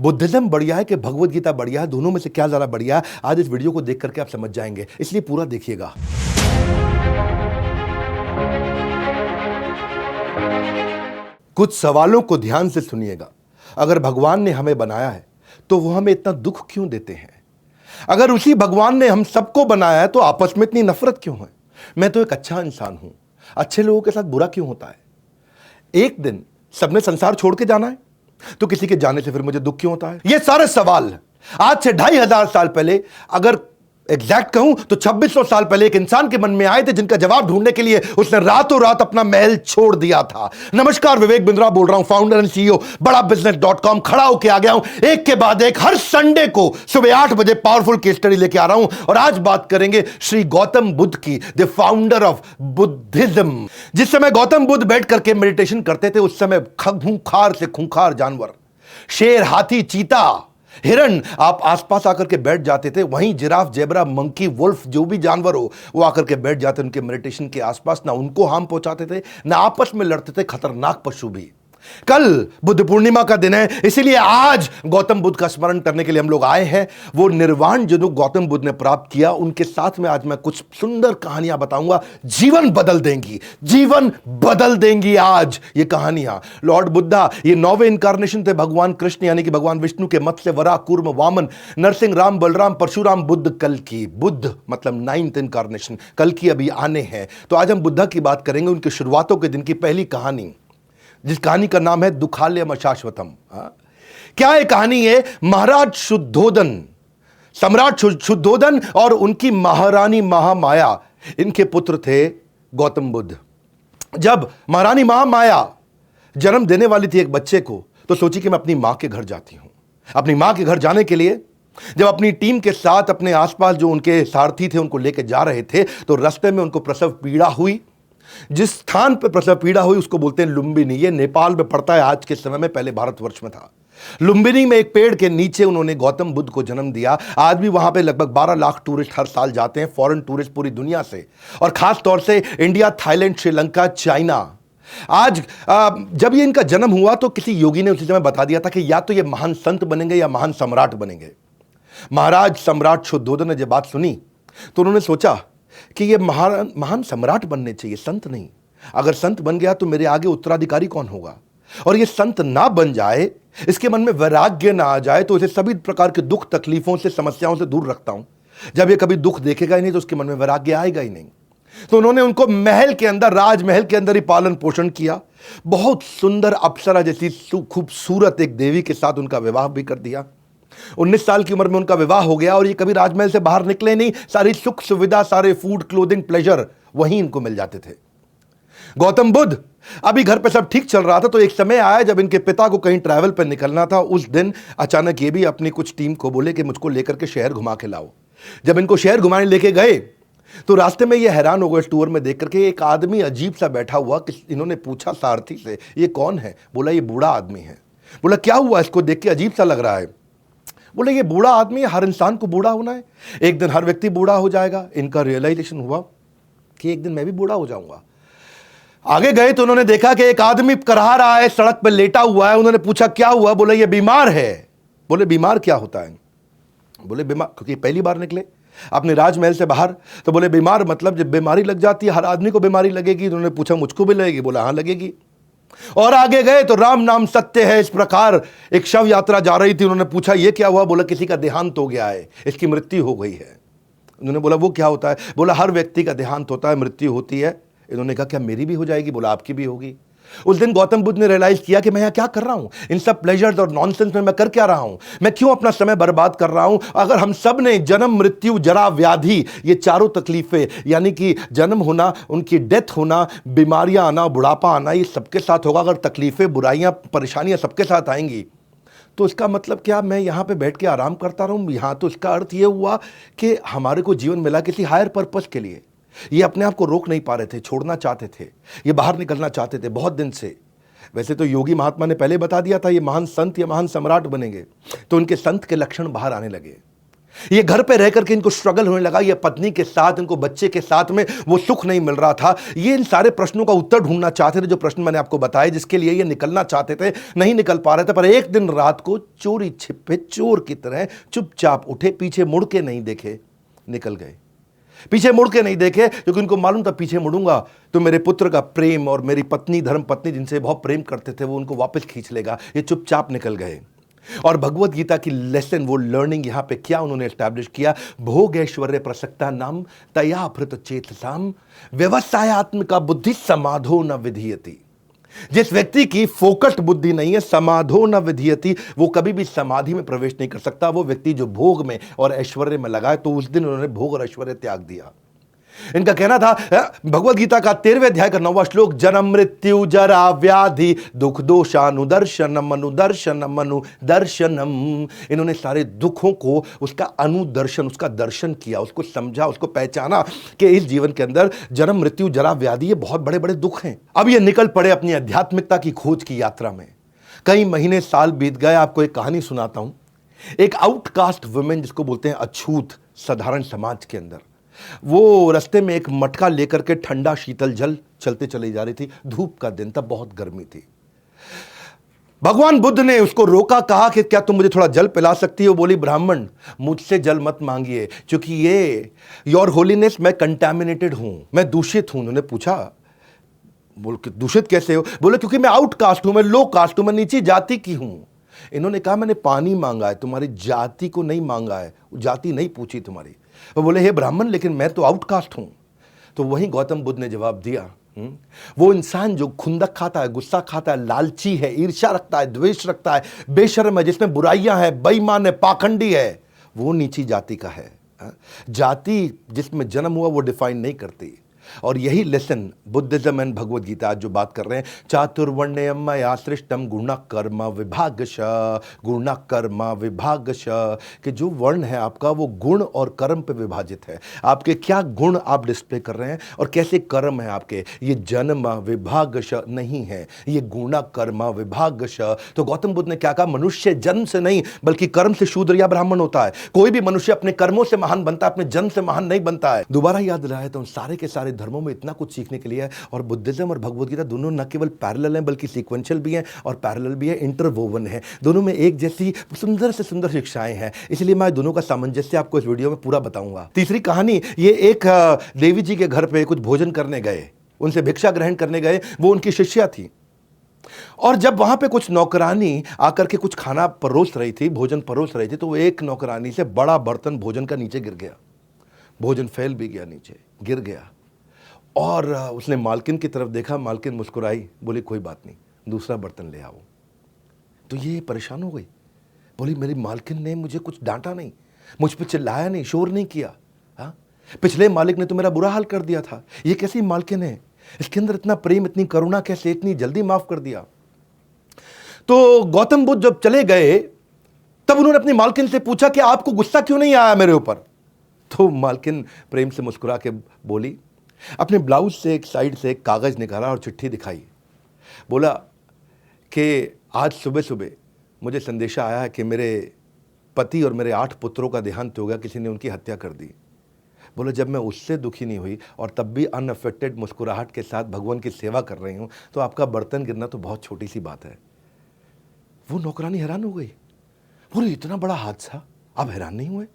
Buddhism बढ़िया है कि भगवत गीता बढ़िया है? दोनों में से क्या ज्यादा बढ़िया है? आज इस वीडियो को देख करके आप समझ जाएंगे, इसलिए पूरा देखिएगा। कुछ सवालों को ध्यान से सुनिएगा। अगर भगवान ने हमें बनाया है तो वो हमें इतना दुख क्यों देते हैं? अगर उसी भगवान ने हम सबको बनाया है तो आपस में इतनी नफरत क्यों है? मैं तो एक अच्छा इंसान हूं, अच्छे लोगों के साथ बुरा क्यों होता है? एक दिन सबने संसार छोड़ के जाना है, तो किसी के जाने से फिर मुझे दुख क्यों होता है? ये सारे सवाल आज से 2500 साल पहले, अगर एग्जैक्ट कहूं तो 2600 साल पहले एक इंसान के मन में आए थे, जिनका जवाब ढूंढने के लिए उसने रातों रात अपना महल छोड़ दिया था। नमस्कार, विवेक बिंद्रा बोल रहा हूं, फाउंडर एंड सीईओ बड़ा बिजनेस.com। खड़ा होके आ गया हूं एक के बाद एक, हर संडे को सुबह 8 बजे पावरफुल केस स्टडी लेके आ रहा हूं। और आज बात करेंगे श्री गौतम बुद्ध की, द फाउंडर ऑफ बुद्धिज्म। जिस समय गौतम बुद्ध बैठ करके मेडिटेशन करते थे, उस समय खूंखार से खूंखार जानवर, शेर, हाथी, चीता, हिरण आप आसपास आकर के बैठ जाते थे। वहीं जिराफ, जेबरा, मंकी, वुल्फ, जो भी जानवर हो वो आकर के बैठ जाते उनके मेडिटेशन के आसपास। ना उनको हार्म पहुंचाते थे, ना आपस में लड़ते थे। खतरनाक पशु भी। कल बुद्ध पूर्णिमा का दिन है, इसीलिए आज गौतम बुद्ध का स्मरण करने के लिए हम लोग आए हैं। वो निर्वाण जो गौतम बुद्ध ने प्राप्त किया, उनके साथ में आज मैं कुछ सुंदर कहानियां बताऊंगा। जीवन बदल देंगी, जीवन बदल देंगी आज ये कहानियां। लॉर्ड बुद्धा ये 9वें इनकारनेशन थे भगवान कृष्ण, यानी कि भगवान विष्णु के मत्स्य, वराह, कूर्म, वामन, नरसिंह, राम, बलराम, परशुराम, बुद्ध, कल की। बुद्ध मतलब 9th इनकारनेशन, कल की अभी आने हैं। तो आज हम बुद्धा की बात करेंगे, उनकी शुरुआतों के दिन की पहली कहानी, जिस कहानी का नाम है दुखालयम अशाश्वतम। क्या ये कहानी है? महाराज शुद्धोदन, सम्राट शुद्धोदन और उनकी महारानी महामाया, इनके पुत्र थे गौतम बुद्ध। जब महारानी महामाया जन्म देने वाली थी एक बच्चे को, तो सोची कि मैं अपनी मां के घर जाती हूं। अपनी मां के घर जाने के लिए जब अपनी टीम के साथ अपने आसपास जो उनके सारथी थे उनको लेकर जा रहे थे, तो रास्ते में उनको प्रसव पीड़ा हुई। जिस स्थान पर प्रसव पीड़ा हुई उसको बोलते हैं लुम्बिनी। ये नेपाल में पड़ता है आज के समय में, पहले भारतवर्ष में था। लुम्बिनी में एक पेड़ के नीचे उन्होंने गौतम बुद्ध को जन्म दिया। आज भी वहां पे लगभग 12 लाख टूरिस्ट हर साल जाते हैं, फॉरेन टूरिस्ट पूरी दुनिया से, और खास तौर से इंडिया, थाईलैंड, श्रीलंका, चाइना। आज जब ये इनका जन्म हुआ तो किसी योगी ने उसी समय बता दिया था कि या तो ये महान संत बनेंगे या महान सम्राट बनेंगे। महाराज सम्राट शुद्धोदन ने जब बात सुनी तो उन्होंने सोचा कि ये महान सम्राट बनने चाहिए, संत नहीं। अगर संत बन गया तो मेरे आगे उत्तराधिकारी कौन होगा? और ये संत ना बन जाए, इसके मन में वैराग्य ना आ जाए, तो इसे सभी प्रकार के दुख, तकलीफों से, समस्याओं से दूर रखता हूं। जब ये कभी दुख देखेगा ही नहीं तो उसके मन में वैराग्य आएगा ही नहीं। तो उन्होंने उनको महल के अंदर, राजमहल के अंदर ही पालन पोषण किया। बहुत सुंदर अप्सरा जैसी खूबसूरत एक देवी के साथ उनका विवाह भी कर दिया। 19 साल की उम्र में उनका विवाह हो गया और ये कभी राजमहल से बाहर निकले नहीं। सारी सुख सुविधा, सारे फूड, क्लोथिंग, प्लेजर वहीं इनको मिल जाते थे। गौतम बुद्ध अभी घर पे सब ठीक चल रहा था, तो एक समय आया जब इनके पिता को कहीं ट्रैवल पर निकलना था। उस दिन अचानक ये भी अपनी कुछ टीम को बोले कि मुझको लेकर के शहर घुमा के लाओ। जब इनको शहर घुमाने लेके गए तो रास्ते में ये हैरान हो गए टूर में देख करके, एक आदमी अजीब सा बैठा हुआ। इन्होंने पूछा सारथी से, ये कौन है? बोला ये बूढ़ा आदमी है। बोला क्या हुआ, इसको देख के अजीब सा लग रहा है? बोले ये बूढ़ा आदमी है, हर इंसान को बूढ़ा होना है, एक दिन हर व्यक्ति बूढ़ा हो जाएगा। इनका रियलाइजेशन हुआ कि एक दिन मैं भी बूढ़ा हो जाऊंगा। आगे गए तो उन्होंने देखा कि एक आदमी करहा रहा है, सड़क पर लेटा हुआ है। उन्होंने पूछा क्या हुआ? बोले ये बीमार है। बोले बीमार क्या होता है? बोले बीमार, क्योंकि पहली बार निकले अपने राजमहल से बाहर, तो बोले बीमार मतलब जब बीमारी लग जाती है, हर आदमी को बीमारी लगेगी। उन्होंने पूछा मुझको भी लगेगी? बोला हाँ लगेगी। और आगे गए तो राम नाम सत्य है, इस प्रकार एक शव यात्रा जा रही थी। उन्होंने पूछा ये क्या हुआ? बोला किसी का देहांत हो गया है, इसकी मृत्यु हो गई है। उन्होंने बोला वो क्या होता है? बोला हर व्यक्ति का देहांत होता है, मृत्यु होती है। इन्होंने कहा क्या मेरी भी हो जाएगी? बोला आपकी भी होगी। उस दिन गौतम बुद्ध ने रियलाइज किया कि मैं यहाँ क्या कर रहा हूं, इन सब प्लेजर्स और नॉनसेंस में मैं कर क्या रहा हूं, मैं क्यों अपना समय बर्बाद कर रहा हूं? अगर हम सब ने जन्म, मृत्यु, जरा, व्याधि, ये चारों तकलीफें, यानी कि जन्म होना, उनकी डेथ होना, बीमारियां आना, बुढ़ापा आना, ये सबके साथ होगा। अगर तकलीफें, बुराइयां, परेशानियां सबके साथ आएंगी तो इसका मतलब क्या मैं यहाँ पे बैठ के आराम करता रहूं? यहाँ तो इसका अर्थ ये हुआ कि हमारे को जीवन मिला किसी हायर पर्पस के लिए। ये अपने आप को रोक नहीं पा रहे थे, छोड़ना चाहते थे, ये बाहर निकलना चाहते थे बहुत दिन से। वैसे तो योगी महात्मा ने पहले बता दिया था ये महान संत या महान सम्राट बनेंगे, तो उनके संत के लक्षण बाहर आने लगे। ये घर पे रह करके इनको स्ट्रगल होने लगा, ये पत्नी के साथ, इनको बच्चे के साथ में वो सुख नहीं मिल रहा था। ये इन सारे प्रश्नों का उत्तर ढूंढना चाहते थे, जो प्रश्न मैंने आपको बताए, जिसके लिए ये निकलना चाहते थे, नहीं निकल पा रहे थे। पर एक दिन रात को चोरी छिपे चोर की तरह चुपचाप उठे, पीछे मुड़ के नहीं देखे, निकल गए। पीछे मुड़ के नहीं देखे क्योंकि उनको मालूम था पीछे मुड़ूंगा तो मेरे पुत्र का प्रेम और मेरी पत्नी, धर्म पत्नी जिनसे बहुत प्रेम करते थे, वो उनको वापस खींच लेगा। ये चुपचाप निकल गए। और भगवत गीता की लेसन, वो लर्निंग यहां पे क्या उन्होंने एस्टैब्लिश किया, भोग ऐश्वर्य प्रसक्ता नाम तया भृत चेतसाम व्यवसायत्मिका बुद्धि समाधो न विधीयति। जिस व्यक्ति की फोकस्ड बुद्धि नहीं है, समाधो न विधीयति, वो कभी भी समाधि में प्रवेश नहीं कर सकता। वो व्यक्ति जो भोग में और ऐश्वर्य में लगा है, तो उस दिन उन्होंने भोग और ऐश्वर्य त्याग दिया। इनका कहना था, भगवत गीता का 13वें अध्याय का 9वां श्लोक, जन्म मृत्यु जरा व्याधि दुख दोषानुदर्शनम अनुदर्शनम अनुदर्शनम। इन्होंने सारे दुखों को, उसका अनुदर्शन, उसका दर्शन किया, उसको समझा, उसको पहचाना कि इस जीवन के अंदर जन्म मृत्यु जरा व्याधि ये बहुत बड़े बड़े दुख हैं। अब ये निकल पड़े अपनी आध्यात्मिकता की खोज की यात्रा में। कई महीने साल बीत गए। आपको एक कहानी सुनाता हूं। एक आउटकास्ट वुमेन, जिसको बोलते हैं अछूत साधारण समाज के अंदर, वो रास्ते में एक मटका लेकर के ठंडा शीतल जल चलते चली जा रही थी। धूप का दिन था, बहुत गर्मी थी। भगवान बुद्ध ने उसको रोका, कहा कि क्या तुम मुझे थोड़ा जल पिला सकती हो? बोली, ब्राह्मण मुझसे जल मत मांगिए, क्योंकि ये योर होलीनेस, मैं कंटामिनेटेड हूं, मैं दूषित हूं। उन्होंने पूछा, बोल के दूषित कैसे हो? बोले, क्योंकि मैं आउटकास्ट हूं, मैं लो कास्ट हूं, मैं नीची जाति की हूं। इन्होंने कहा, मैंने पानी मांगा है, तुम्हारी जाति को नहीं मांगा है, जाति नहीं पूछी तुम्हारी। वो बोले, हे ब्राह्मण, लेकिन मैं तो आउटकास्ट हूं। तो वहीं गौतम बुद्ध ने जवाब दिया, वो इंसान जो खुंदक खाता है, गुस्सा खाता है, लालची है, ईर्ष्या रखता है, द्वेष रखता है, बेशर्म है, जिसमें बुराइयां हैं, बेईमान है, पाखंडी है, वो नीची जाति का है। जाति जिसमें जन्म हुआ वो डिफाइन नहीं करती। और यही lesson Buddhism and Bhagavad Gita आज जो बात कर रहे हैं, चातुर्वर्ण्यम मया सृष्टम गुण कर्म विभागश, गुण कर्म विभागश, कि जो वर्ण है आपका वो गुण और कर्म पे विभाजित है। आपके क्या गुण आप डिस्प्ले कर रहे हैं और कैसे कर्म है आपके, ये जन्म विभागश नहीं है, ये गुण कर्म विभागश। तो गौतम बुद्ध ने क्या कहा, मनुष्य जन्म से नहीं बल्कि कर्म से शूद्र या ब्राह्मण होता है। कोई भी मनुष्य अपने कर्मों से महान बनता है, अपने जन्म से महान नहीं बनता है। दोबारा याद दिलाया तो सारे के सारे धर्मों में इतना कुछ सीखने के लिए है। और बुद्धिज्म और भगवत गीता दोनों न केवल पैरेलल हैं बल्कि सीक्वेंशियल भी हैं और पैरेलल भी है, इंटरवोवन है। दोनों में एक जैसी सुंदर से सुंदर शिक्षाएं हैं। इसलिए मैं दोनों का सामंजस्य आपको इस वीडियो में पूरा बताऊंगा। तीसरी कहानी, ये एक देवी जी के घर पे कुछ भोजन करने गए, उनसे भिक्षा ग्रहण करने गए। वो उनकी शिष्या थी। और जब वहां पे कुछ नौकरानी आकर के कुछ खाना परोस रही थी, भोजन परोस रही थी, तो एक नौकरानी से बड़ा बर्तन भोजन का नीचे गिर गया। भोजन फैल भी गया, नीचे गिर गया। और उसने मालकिन की तरफ देखा, मालकिन मुस्कुराई, बोली कोई बात नहीं, दूसरा बर्तन ले आओ। तो ये परेशान हो गई, बोली मेरी मालकिन ने मुझे कुछ डांटा नहीं, मुझ पे चिल्लाया नहीं, शोर नहीं किया। हाँ, पिछले मालिक ने तो मेरा बुरा हाल कर दिया था, ये कैसी मालकिन है, इसके अंदर इतना प्रेम, इतनी करुणा कैसे, इतनी जल्दी माफ कर दिया। तो गौतम बुद्ध जब चले गए तब उन्होंने अपनी मालकिन से पूछा कि आपको गुस्सा क्यों नहीं आया मेरे ऊपर? तो मालकिन प्रेम से मुस्कुरा के बोली, अपने ब्लाउज से एक साइड से एक कागज निकाला और चिट्ठी दिखाई। बोला कि आज सुबह सुबह मुझे संदेशा आया है कि मेरे पति और मेरे 8 पुत्रों का देहांत हो गया, किसी ने उनकी हत्या कर दी। बोले जब मैं उससे दुखी नहीं हुई और तब भी अनअफेक्टेड मुस्कुराहट के साथ भगवान की सेवा कर रही हूं, तो आपका बर्तन गिरना तो बहुत छोटी सी बात है। वो नौकरानी हैरान हो गई, बोले इतना बड़ा हादसा, आप हैरान नहीं हुए?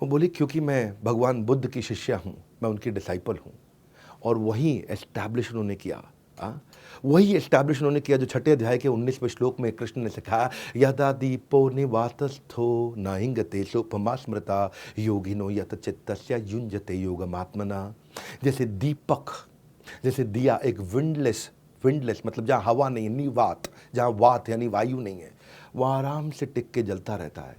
वो बोली क्योंकि मैं भगवान बुद्ध की शिष्या हूँ, मैं उनकी डिसाइपल हूँ। और वही एस्टैब्लिश उन्होंने किया, वही एस्टैब्लिश उन्होंने किया जो 6 अध्याय के 19वें श्लोक में कृष्ण ने सिखाया, यदा दीपो निवातस्थो नाहिंगते सोपमा स्मृता योगिनो यत चित्तस्य युञ्जते योगमात्मना। जैसे दीपक, जैसे दिया, एक विंडलेस मतलब जहाँ हवा नहीं है, निवात, जहाँ वात यानी वायु नहीं है, वह आराम से टिक के जलता रहता है।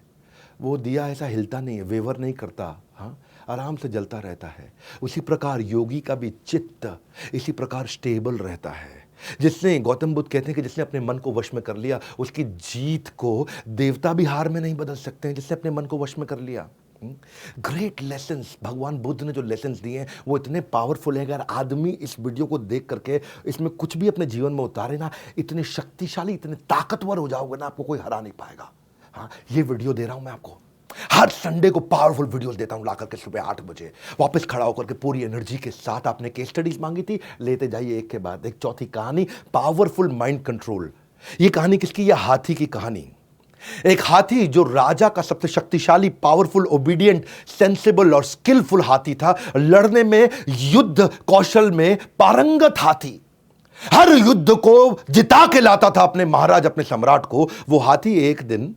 वो दिया ऐसा हिलता नहीं है, वेवर नहीं करता, हाँ, आराम से जलता रहता है। उसी प्रकार योगी का भी चित्त इसी प्रकार स्टेबल रहता है। जिसने, गौतम बुद्ध कहते हैं कि जिसने अपने मन को वश में कर लिया, उसकी जीत को देवता भी हार में नहीं बदल सकते हैं, जिसने अपने मन को वश में कर लिया। ग्रेट लेसन्स, भगवान बुद्ध ने जो लेसन्स दिए हैं वो इतने पावरफुल है। अगर आदमी इस वीडियो को देख करके इसमें कुछ भी अपने जीवन में उतारे ना, इतने शक्तिशाली, इतने ताकतवर हो जाओगे ना, आपको कोई हरा नहीं पाएगा। हाँ, ये वीडियो दे रहा हूं मैं आपको, हर संडे को पावरफुल वीडियोस देता हूं ला करके सुबह 8 बजे, वापस खड़ा होकर के पूरी एनर्जी के साथ। आपने केस स्टडीज मांगी थी, लेते जाइए एक के बाद एक। चौथी कहानी, पावरफुल माइंड कंट्रोल। ये कहानी किसकी? यह हाथी की कहानी। एक हाथी जो राजा का सबसे शक्तिशाली, पावरफुल, ओबीडियंट, सेंसिबल और स्किलफुल हाथी था, लड़ने में, युद्ध कौशल में पारंगत हाथी, हर युद्ध को जिता के लाता था अपने महाराज, अपने सम्राट को। वो हाथी एक दिन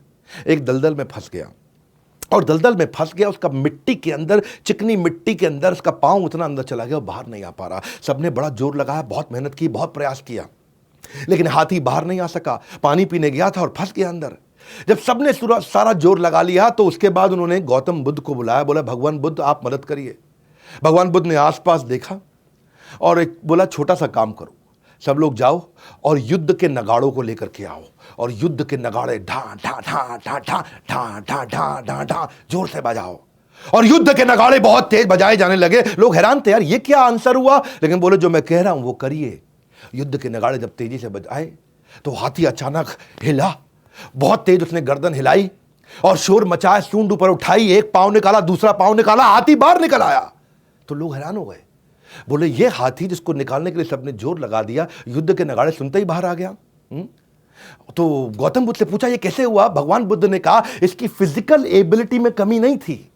एक दलदल में फंस गया, और दलदल में फंस गया। उसका मिट्टी के अंदर, चिकनी मिट्टी के अंदर उसका पांव उतना अंदर चला गया, बाहर नहीं आ पा रहा। सबने बड़ा जोर लगाया, बहुत मेहनत की, बहुत प्रयास किया, लेकिन हाथी बाहर नहीं आ सका। पानी पीने गया था और फंस गया अंदर। जब सबने सारा जोर लगा लिया तो उसके बाद उन्होंने गौतम बुद्ध को बुलाया, बोला भगवान बुद्ध आप मदद करिए। भगवान बुद्ध ने आसपास देखा और एक बोला छोटा सा काम करो, सब लोग जाओ और युद्ध के नगाड़ों को लेकर के आओ, और युद्ध के नगाड़े ढा ढा ढा ढा ढा ढा ढा ढा ढा ढा जोर से बजाओ। और युद्ध के नगाड़े बहुत तेज बजाए जाने लगे। लोग हैरान थे, यार ये क्या आंसर हुआ, लेकिन बोले जो मैं कह रहा हूं वो करिए। युद्ध के नगाड़े जब तेजी से बजाए तो हाथी अचानक हिला, बहुत तेज उसने गर्दन हिलाई और शोर मचाया, सूंड ऊपर उठाई, एक पांव निकाला, दूसरा पांव निकाला, हाथी बाहर निकल आया। तो लोग हैरान हो गए, बोले ये हाथी जिसको निकालने के लिए सबने जोर लगा दिया, युद्ध के नगाड़े सुनते ही बाहर आ गया। तो गौतम बुद्ध से पूछा ये कैसे हुआ? भगवान बुद्ध ने कहा इसकी फिजिकल एबिलिटी में कमी नहीं थी,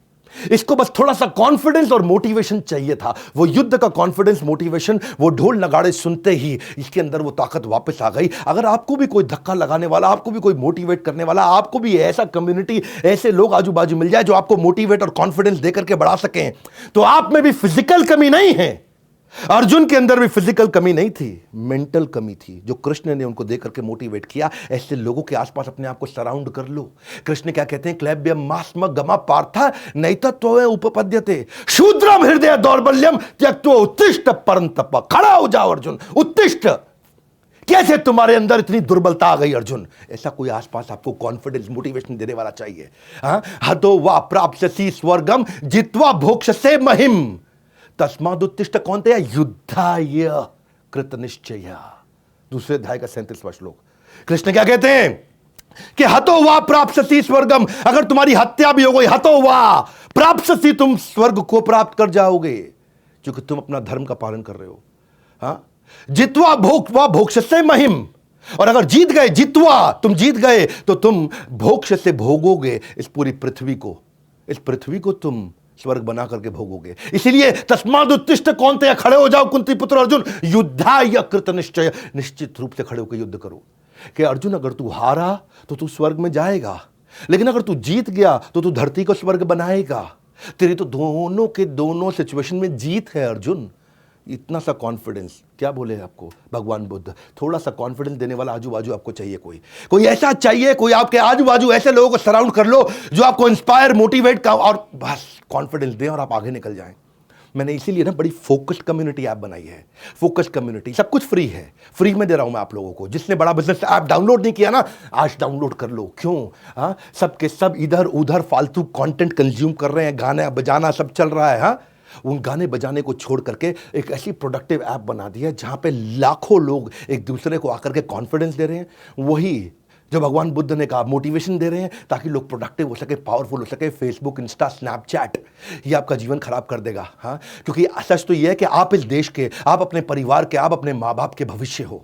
इसको बस थोड़ा सा कॉन्फिडेंस और मोटिवेशन चाहिए था। वो युद्ध का कॉन्फिडेंस, मोटिवेशन, वो ढोल नगाड़े सुनते ही इसके अंदर वो ताकत वापस आ गई। अगर आपको भी कोई धक्का लगाने वाला, आपको भी कोई मोटिवेट करने वाला, आपको भी ऐसा कम्युनिटी, ऐसे लोग आजू बाजू मिल जाए जो आपको मोटिवेट और कॉन्फिडेंस देकर के बढ़ा सकें, तो आप में भी फिजिकल कमी नहीं है। अर्जुन के अंदर भी फिजिकल कमी नहीं थी, मेंटल कमी थी, जो कृष्ण ने उनको देकर के मोटिवेट किया। ऐसे लोगों के आसपास अपने आप को सराउंड कर लो। कृष्ण क्या कहते हैं? क्लैब्यम मास्म गमा पार्था नैतत्व उपपद्यते शूद्रम हृदय दौर्बल्यम त्यक्त्वा उत्तिष्ठ परंतप। खड़ा हो जाओ अर्जुन, उत्तिष्ठ। कैसे तुम्हारे अंदर इतनी दुर्बलता आ गई अर्जुन? ऐसा कोई आसपास आपको कॉन्फिडेंस, मोटिवेशन देने वाला चाहिए। हतो वा प्राप्स्यसि स्वर्गम जित्वा भोक्ष्यसे महिम तस्मादुत्तिष्ठ। कौनतया? युद्धाय कृत निश्चय। दूसरे अध्याय का 37वां श्लोक। कृष्ण क्या कहते हैं कि हतो वा प्राप्स्यसि स्वर्गम, अगर तुम्हारी हत्या भी हो गई, हतो वा प्राप्स्यसि, तुम स्वर्ग को प्राप्त कर जाओगे, क्योंकि तुम अपना धर्म का पालन कर रहे हो। जित्वा भोक्त्वा भोक्ष्यसे महिम, और अगर जीत गए, जित्वा तुम जीत गए, तो तुम भोक्ष से भोगोगे इस पूरी पृथ्वी को, इस पृथ्वी को तुम स्वर्ग बना करके भोगोगे। इसीलिए तस्माद उत्तिष्ठ, कौनतया, खड़े हो जाओ कुंती पुत्र अर्जुन, युद्धाय कृत निश्चय, निश्चित रूप से खड़े होकर युद्ध करो। कि अर्जुन अगर तू हारा तो तू स्वर्ग में जाएगा, लेकिन अगर तू जीत गया तो तू धरती को स्वर्ग बनाएगा। तेरी तो दोनों के दोनों सिचुएशन में जीत है अर्जुन। इतना सा कॉन्फिडेंस, क्या बोले आपको भगवान बुद्ध? थोड़ा सा कॉन्फिडेंस देने वाला आजू बाजू आपको चाहिए, कोई ऐसा चाहिए, कोई आपके आजू बाजू ऐसे लोगों को सराउंड कर लो जो आपको इंस्पायर, मोटिवेट का और बस कॉन्फिडेंस दें और आप आगे निकल जाएं। मैंने इसीलिए ना बड़ी फोकस्ड कम्युनिटी ऐप बनाई है। फोकस्ड कम्युनिटी, सब कुछ फ्री है, फ्री में दे रहा हूं मैं आप लोगों को। जिसने बड़ा बिजनेस ऐप डाउनलोड नहीं किया ना, आज डाउनलोड कर लो। क्यों? सबके सब इधर उधर फालतू कंटेंट कंज्यूम कर रहे हैं, गाना बजाना सब चल रहा है। उन गाने बजाने को छोड़ करके एक ऐसी प्रोडक्टिव ऐप बना दी है जहां पे लाखों लोग एक दूसरे को आकर के कॉन्फिडेंस दे रहे हैं। वही जो भगवान बुद्ध ने कहा, मोटिवेशन दे रहे हैं ताकि लोग प्रोडक्टिव हो सके, पावरफुल हो सके। फेसबुक, इंस्टा, स्नैपचैट ये आपका जीवन खराब कर देगा। क्योंकि सच तो ये है कि आप इस देश के, आप अपने परिवार के, आप अपने माँ बाप के भविष्य हो।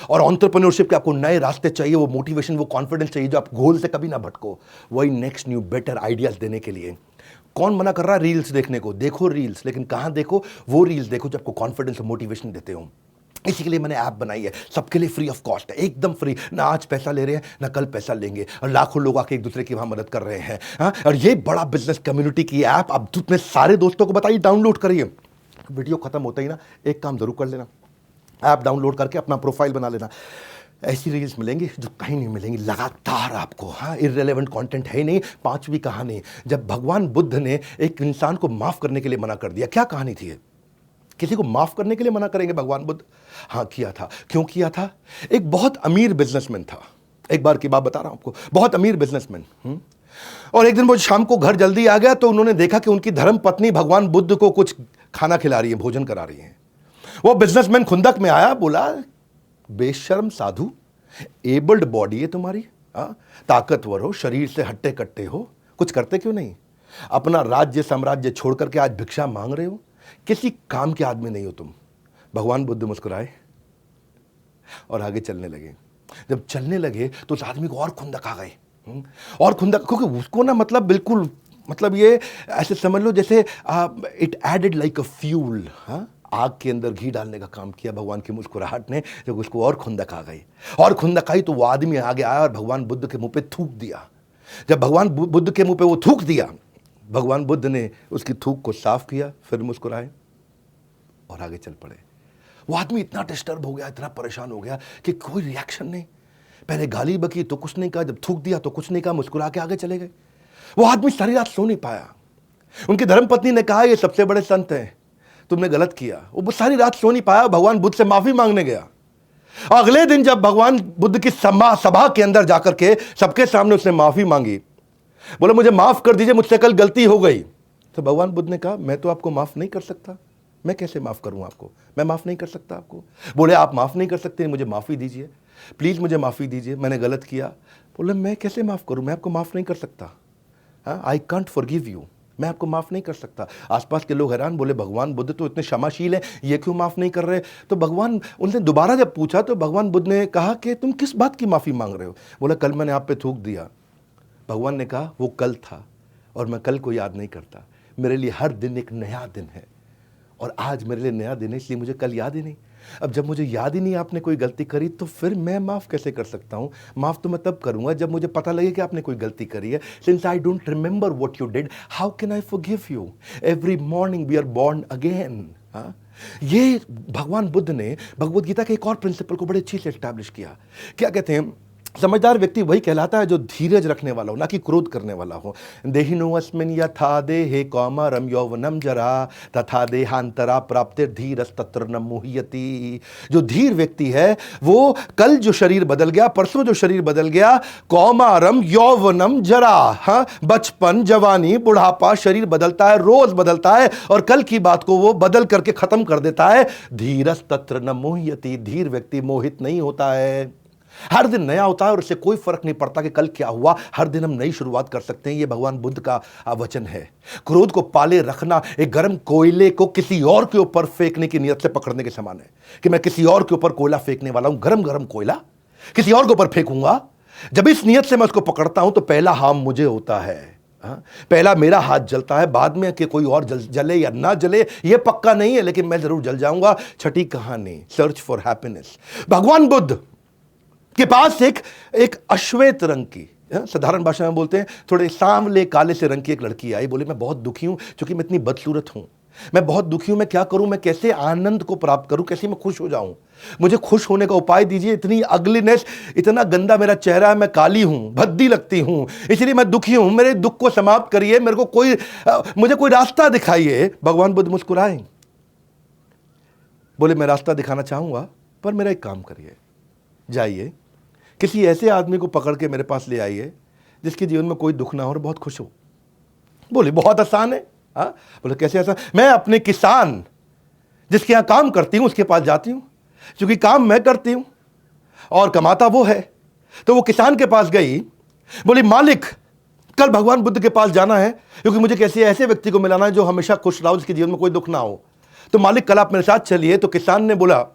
और एंटरप्रेन्योरशिप के आपको नए रास्ते चाहिए, वो मोटिवेशन, वो कॉन्फिडेंस चाहिए जो आप गोल से कभी ना भटको। वही नेक्स्ट न्यू बेटर आइडियाज देने के लिए। कौन मना कर रहा है रील्स देखने को? देखो रील्स, लेकिन कहां देखो? वो रील्स देखो जो आपको कॉन्फिडेंस और मोटिवेशन देते हो। इसी के लिए मैंने ऐप बनाई है, सबके लिए फ्री ऑफ कॉस्ट है, एकदम फ्री। ना आज पैसा ले रहे हैं, ना कल पैसा लेंगे, और लाखों लोग आके एक दूसरे की वहां मदद कर रहे हैं। और ये बड़ा बिजनेस कम्युनिटी की ऐप आप अपने सारे दोस्तों को बताइए, डाउनलोड करिए। वीडियो खत्म होता ही ना एक काम जरूर कर लेना, ऐप डाउनलोड करके अपना प्रोफाइल बना लेना। ऐसी रील्स मिलेंगी जो कहीं नहीं मिलेंगी लगातार आपको। इररिलेवेंट कंटेंट है ही नहीं। 5वीं कहानी, जब भगवान बुद्ध ने एक इंसान को माफ करने के लिए मना कर दिया। क्या कहानी थी? किसी को माफ करने के लिए मना करेंगे भगवान बुद्ध? किया था। क्यों किया था? एक बहुत अमीर बिजनेसमैन था, एक बार की बात बता रहा हूं आपको, बहुत अमीर बिजनेसमैन। और एक दिन वो शाम को घर जल्दी आ गया तो उन्होंने देखा कि उनकी धर्म पत्नी भगवान बुद्ध को कुछ खाना खिला रही है, भोजन करा रही है। वो बिजनेसमैन खुंदक में आया, बोला बेशर्म साधु, एबल्ड बॉडी है तुम्हारी, ताकतवर हो, शरीर से हट्टे कट्टे हो, कुछ करते क्यों नहीं? अपना राज्य साम्राज्य छोड़ करके आज भिक्षा मांग रहे हो, किसी काम के आदमी नहीं हो तुम। भगवान बुद्ध मुस्कुराए और आगे चलने लगे। जब चलने लगे तो उस आदमी को और खुंदक आ गए, और खुंदक, क्योंकि उसको ना मतलब बिल्कुल मतलब ये ऐसे समझ लो जैसे it added like a fuel, आग के अंदर घी डालने का काम किया भगवान की मुस्कुराहट ने। जब उसको और खुंदक आ गई, और खुंदक आई तो वो आदमी आगे आया और भगवान बुद्ध के मुंह पे थूक दिया। जब भगवान बुद्ध के मुंह पे वो थूक दिया, भगवान बुद्ध ने उसकी थूक को साफ किया, फिर मुस्कुराए और आगे चल पड़े। वो आदमी इतना डिस्टर्ब हो गया, इतना परेशान हो गया कि कोई रिएक्शन नहीं। पहले गाली बकी तो कुछ नहीं कहा, जब थूक दिया तो कुछ नहीं कहा, मुस्कुरा के आगे चले गए। वो आदमी सारी रात सो नहीं पाया। उनकी धर्मपत्नी ने कहा ये सबसे बड़े संत हैं, तुमने गलत किया। वो सारी रात सो नहीं पाया, भगवान बुद्ध से माफी मांगने गया। अगले दिन जब भगवान बुद्ध की सभा के अंदर जाकर के सबके सामने उसने माफी मांगी, बोले मुझे माफ कर दीजिए, मुझसे कल गलती हो गई। तो भगवान बुद्ध ने कहा मैं तो आपको माफ नहीं कर सकता, मैं कैसे माफ करूं आपको, मैं माफ नहीं कर सकता आपको। बोले आप माफ नहीं कर सकते, मुझे माफी दीजिए, प्लीज मुझे माफी दीजिए, मैंने गलत किया। बोले मैं कैसे माफ करूं, मैं आपको माफ नहीं कर सकता, आई कांट फॉरगिव यू, मैं आपको माफ नहीं कर सकता। आसपास के लोग हैरान, बोले भगवान बुद्ध तो इतने क्षमाशील हैं, ये क्यों माफ नहीं कर रहे। तो भगवान उनसे दोबारा जब पूछा तो भगवान बुद्ध ने कहा कि तुम किस बात की माफी मांग रहे हो। बोला कल मैंने आप पे थूक दिया। भगवान ने कहा वो कल था और मैं कल को याद नहीं करता, मेरे लिए हर दिन एक नया दिन है, और आज मेरे लिए नया दिन है, इसलिए मुझे कल याद ही नहीं। अब जब मुझे याद ही नहीं आपने कोई गलती करी, तो फिर मैं माफ़ कैसे कर सकता हूँ। माफ़ तो मैं तब करूँगा जब मुझे पता लगे कि आपने कोई गलती करी है। Since I don't remember what you did, how can I forgive you. Every morning we are born again. ये भगवान बुद्ध ने भगवद गीता के एक और प्रिंसिपल को बड़े अच्छे से एस्टैब्लिश किया। क्या कहते हैं, समझदार व्यक्ति वही कहलाता है जो धीरज रखने वाला हो, ना कि क्रोध करने वाला हो। देहिनो अस्मिन् यथा देहे कौमारम यौवनम जरा तथा देहांतरा प्राप्ति धीरस तत्र न मुह्यति। जो धीर व्यक्ति है वो कल जो शरीर बदल गया, परसों जो शरीर बदल गया, कौमारम यौवनम जरा, बचपन जवानी बुढ़ापा शरीर बदलता है, रोज बदलता है, और कल की बात को वो बदल करके खत्म कर देता है। धीरस तत्र न मुह्यति, धीर व्यक्ति मोहित नहीं होता है। हर दिन नया होता है और उससे कोई फर्क नहीं पड़ता कि कल क्या हुआ, हर दिन हम नई शुरुआत कर सकते हैं। ये भगवान बुद्ध का वचन है। क्रोध को पाले रखना एक गर्म कोयले को किसी और के ऊपर फेंकने की नियत से पकड़ने के समान है कि मैं किसी और के ऊपर कोयला फेंकने वाला हूं, गरम गरम कोयला किसी और के ऊपर फेंकूंगा। जब इस नियत से मैं उसको पकड़ता हूं तो पहला हार्म मुझे होता है, पहला मेरा हाथ जलता है, बाद में कि कोई और जले या ना जले ये पक्का नहीं है, लेकिन मैं जरूर जल जाऊंगा। छठी कहानी, सर्च फॉर हैप्पीनेस। भगवान बुद्ध के पास एक अश्वेत रंग की, साधारण भाषा में बोलते हैं थोड़े सांवले काले से रंग की एक लड़की आई। बोले मैं बहुत दुखी हूं क्योंकि मैं इतनी बदसूरत हूं, मैं बहुत दुखी हूं, मैं क्या करूं, मैं कैसे आनंद को प्राप्त करूं, कैसे मैं खुश हो जाऊं, मुझे खुश होने का उपाय दीजिए। इतनी अगलीनेस, इतना गंदा मेरा चेहरा है, मैं काली हूं, भद्दी लगती हूं, इसलिए मैं दुखी हूं, मेरे दुख को समाप्त करिए, मेरे को मुझे कोई रास्ता दिखाइए। भगवान बुद्ध मुस्कुराए, बोले मैं रास्ता दिखाना चाहूंगा, पर मेरा एक काम करिए, जाइए किसी ऐसे आदमी को पकड़ के मेरे पास ले आइए जिसके जीवन में कोई दुख ना हो और बहुत खुश हो। बोले बहुत आसान है। बोले कैसे आसान? मैं अपने किसान जिसके यहां काम करती हूं उसके पास जाती हूं, क्योंकि काम मैं करती हूं और कमाता वो है। तो वो किसान के पास गई, बोली मालिक कल भगवान बुद्ध के पास जाना है क्योंकि मुझे किसी ऐसे व्यक्ति को मिलाना है जो हमेशा खुश रहा हो, जिसके जीवन में कोई दुख ना हो। तो मालिक कल आप मेरे साथ चलिए। तो किसान ने बोला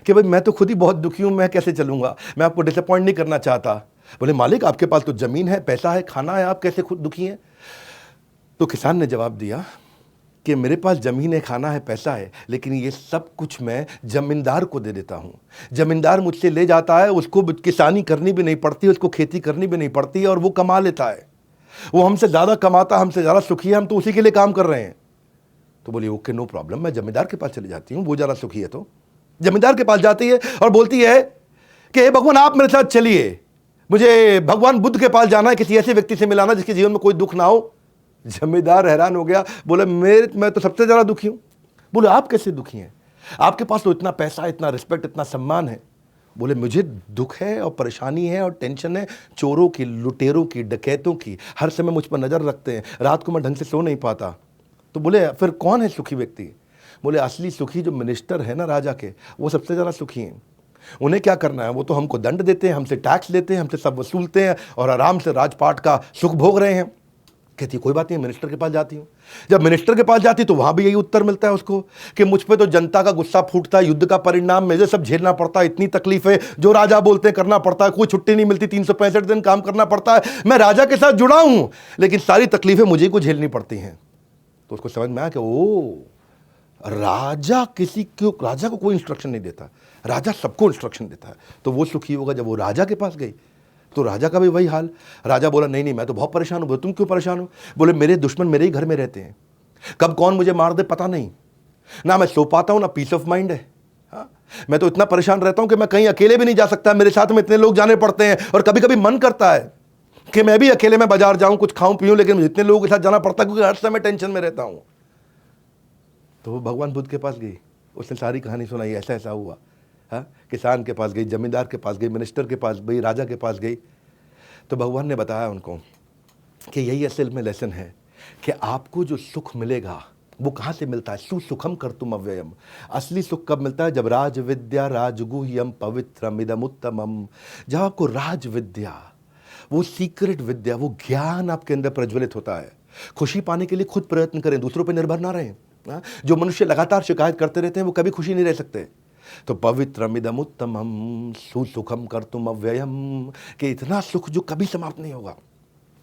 कि भाई मैं तो खुद ही बहुत दुखी हूं, मैं कैसे चलूंगा, मैं आपको डिसअपॉइंट नहीं करना चाहता। बोले मालिक आपके पास तो जमीन है, पैसा है, खाना है, आप कैसे खुद दुखी हैं। तो किसान ने जवाब दिया कि मेरे पास जमीन है, खाना है, पैसा है, लेकिन ये सब कुछ मैं जमींदार को दे देता हूं। जमींदार मुझसे ले जाता है, उसको किसानी करनी भी नहीं पड़ती, उसको खेती करनी भी नहीं पड़ती, और वो कमा लेता है। वो हमसे ज़्यादा कमाता, हमसे ज़्यादा सुखी है, हम तो उसी के लिए काम कर रहे हैं। तो बोली ओके नो प्रॉब्लम, मैं जमींदार के पास चली जाती हूँ, वो ज़्यादा सुखी है। तो जमींदार के पास जाती है और बोलती है कि भगवान आप मेरे साथ चलिए, मुझे भगवान बुद्ध के पास जाना है, किसी ऐसे व्यक्ति से मिलाना जिसके जीवन में कोई दुख ना हो। जमींदार हैरान हो गया, बोले मैं तो सबसे ज्यादा दुखी हूं। बोले आप कैसे दुखी हैं, आपके पास तो इतना पैसा, इतना रिस्पेक्ट, इतना सम्मान है। बोले मुझे दुख है और परेशानी है और टेंशन है, चोरों की, लुटेरों की, डकैतों की, हर समय मुझ पर नजर रखते हैं, रात को मैं ढंग से सो नहीं पाता। तो बोले फिर कौन है सुखी व्यक्ति। बोले असली सुखी जो मिनिस्टर है ना राजा के, वो सबसे ज़्यादा सुखी हैं। उन्हें क्या करना है, वो तो हमको दंड देते हैं, हमसे टैक्स लेते हैं, हमसे सब वसूलते हैं और आराम से राजपाट का सुख भोग रहे हैं। कहती है कोई बात नहीं, मिनिस्टर के पास जाती हूँ। जब मिनिस्टर के पास जाती तो वहां भी यही उत्तर मिलता है उसको कि मुझ पे तो जनता का गुस्सा फूटता है, युद्ध का परिणाम मुझे सब झेलना पड़ता है, इतनी तकलीफें जो राजा बोलते हैं करना पड़ता है, कोई छुट्टी नहीं मिलती, 365 दिन काम करना पड़ता है, मैं राजा के साथ जुड़ा हूं लेकिन सारी तकलीफें मुझे को झेलनी पड़ती हैं। तो उसको समझ में आया कि ओ, राजा राजा को कोई इंस्ट्रक्शन नहीं देता, राजा सबको इंस्ट्रक्शन देता है। तो वो सुखी होगा। जब वो राजा के पास गई तो राजा का भी वही हाल। राजा बोला नहीं नहीं मैं तो बहुत परेशान हूं। बोले तुम क्यों परेशान हो? बोले मेरे दुश्मन मेरे ही घर में रहते हैं, कब कौन मुझे मार दे पता नहीं, ना मैं सो पाता हूं ना पीस ऑफ माइंड है। हाँ? मैं तो इतना परेशान रहता हूं कि मैं कहीं अकेले भी नहीं जा सकता, मेरे साथ में इतने लोग जाने पड़ते हैं और कभी कभी मन करता है कि मैं भी अकेले में बाजार जाऊं, कुछ खाऊं पीऊं, लेकिन मुझे इतने लोगों के साथ जाना पड़ता है क्योंकि हर समय टेंशन में रहता हूं। तो वो भगवान बुद्ध के पास गई, उसने सारी कहानी सुनाई, ऐसा ऐसा हुआ। हाँ, किसान के पास गई, जमींदार के पास गई, मिनिस्टर के पास गई, राजा के पास गई। तो भगवान ने बताया उनको कि यही असल में लेसन है कि आपको जो सुख मिलेगा वो कहाँ से मिलता है? सुसुखम कर्तुम अव्ययम। असली सुख कब मिलता है? जब राज विद्या राजगुह्यम पवित्रम इदम उत्तमम। जब आपको राज विद्या, वो सीक्रेट विद्या, वो ज्ञान आपके अंदर प्रज्वलित होता है। खुशी पाने के लिए खुद प्रयत्न करें, दूसरों पर निर्भर ना रहें। जो मनुष्य लगातार शिकायत करते रहते हैं वो कभी खुशी नहीं रह सकते। तो पवित्रमिदम उत्तमम सुसुखम कर्तुम अव्ययम, कि इतना सुख जो कभी समाप्त नहीं होगा।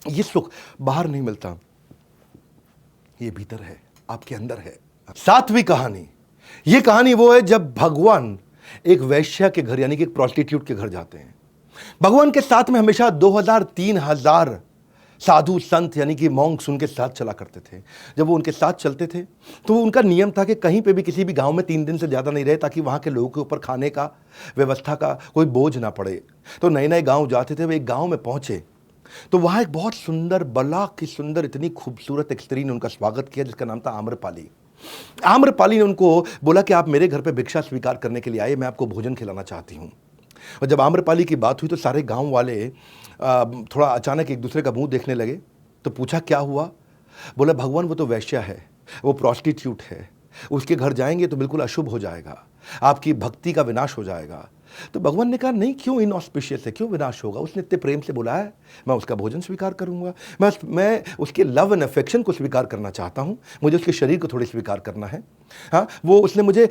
ये सुख बाहर नहीं मिलता, ये भीतर है, आपके अंदर है। सातवीं कहानी, ये कहानी वो है जब भगवान एक वैश्या के घर यानी कि एक प्रोस्टिट्यूट के घर जाते हैं। भगवान के साथ में हमेशा 2000-3000 साधु संत यानी कि मॉन्क्स उनके साथ चला करते थे। जब वो उनके साथ चलते थे तो उनका नियम था कि कहीं पे भी किसी भी गांव में 3 दिन से ज़्यादा नहीं रहे, ताकि वहाँ के लोगों के ऊपर खाने का व्यवस्था का कोई बोझ ना पड़े। तो नए नए गांव जाते थे। वे एक गांव में पहुँचे तो वहाँ एक बहुत सुंदर, बला की सुंदर, इतनी खूबसूरत एक स्त्री ने उनका स्वागत किया जिसका नाम था आम्रपाली। आम्रपाली ने उनको बोला कि आप मेरे घर पर भिक्षा स्वीकार करने के लिए आए, मैं आपको भोजन खिलाना चाहती हूँ। और जब आम्रपाली की बात हुई तो सारे गांव वाले थोड़ा अचानक एक दूसरे का मुंह देखने लगे। तो पूछा क्या हुआ? बोला भगवान वो तो वैश्या है, वो प्रोस्टिट्यूट है, उसके घर जाएंगे तो बिल्कुल अशुभ हो जाएगा, आपकी भक्ति का विनाश हो जाएगा। तो भगवान ने कहा नहीं, क्यों इनऑस्पिशियस है, क्यों विनाश होगा? उसने इतने प्रेम से बोला है, मैं उसका भोजन स्वीकार करूंगा, मैं उसके लव एंड अफेक्शन को स्वीकार करना चाहता हूं, मुझे उसके शरीर को थोड़ी स्वीकार करना है। हाँ, वो उसने मुझे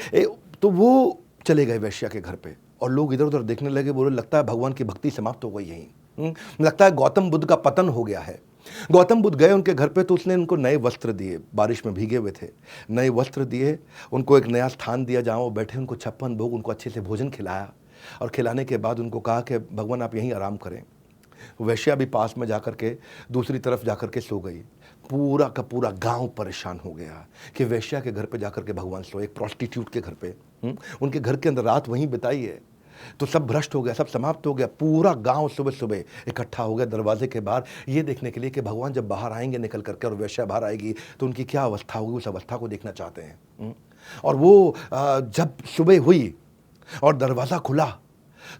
तो वो चले गए वैश्या के घर पे और लोग इधर उधर देखने लगे। बोले लगता है भगवान की भक्ति समाप्त हो गई यहीं, लगता है गौतम बुद्ध का पतन हो गया है। गौतम बुद्ध गए उनके घर पे तो उसने उनको नए वस्त्र दिए, बारिश में भीगे हुए थे, नए वस्त्र दिए, उनको एक नया स्थान दिया जहाँ वो बैठे, उनको 56 भोग, उनको अच्छे से भोजन खिलाया और खिलाने के बाद उनको कहा कि भगवान आप यहीं आराम करें। वैश्या भी पास में जाकर के दूसरी तरफ जाकर के सो गई। पूरा का पूरा गांव परेशान हो गया कि वैश्या के घर पे जाकर के भगवान सोए, एक प्रोस्टिट्यूट के घर पे। उनके घर के अंदर रात वहीं बिताई है। तो सब भ्रष्ट हो गया, सब समाप्त हो गया। पूरा गांव सुबह सुबह इकट्ठा हो गया दरवाजे के बाहर ये देखने के लिए कि भगवान जब बाहर आएंगे निकल करके और वैश्या बाहर आएगी तो उनकी क्या अवस्था होगी, उस अवस्था को देखना चाहते हैं। और वो जब सुबह हुई और दरवाज़ा खुला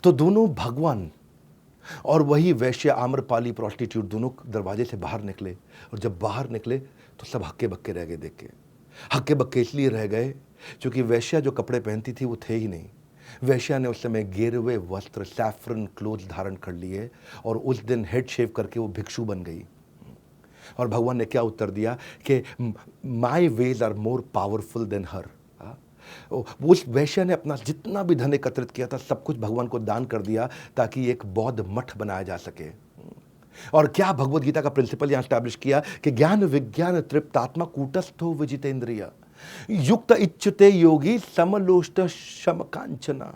तो दोनों भगवान और वही वैश्य आम्रपाली प्रोस्टिट्यूट दोनों दरवाजे से बाहर निकले। और जब बाहर निकले तो सब हक्के बक्के रह गए देख के। हक्के बक्के इसलिए रह गए क्योंकि वैश्या जो कपड़े पहनती थी वो थे ही नहीं। वैश्या ने उस समय गेरुए वस्त्र, सैफरन क्लोथ धारण कर लिए और उस दिन हेड शेव करके वो भिक्षु बन गई। और भगवान ने क्या उत्तर दिया कि my ways are more powerful than her. उस वैश्या ने अपना जितना भी धन एकत्रित किया था सब कुछ भगवान को दान कर दिया ताकि एक बौद्ध मठ बनाया जा सके। और क्या भगवत गीता का प्रिंसिपल यहां स्टैब्लिश किया कि ज्ञान विज्ञान तृप्तात्मा कूटस्थो विजितेंद्रिय युक्त इच्छते योगी समलोष्ट शम कांचना।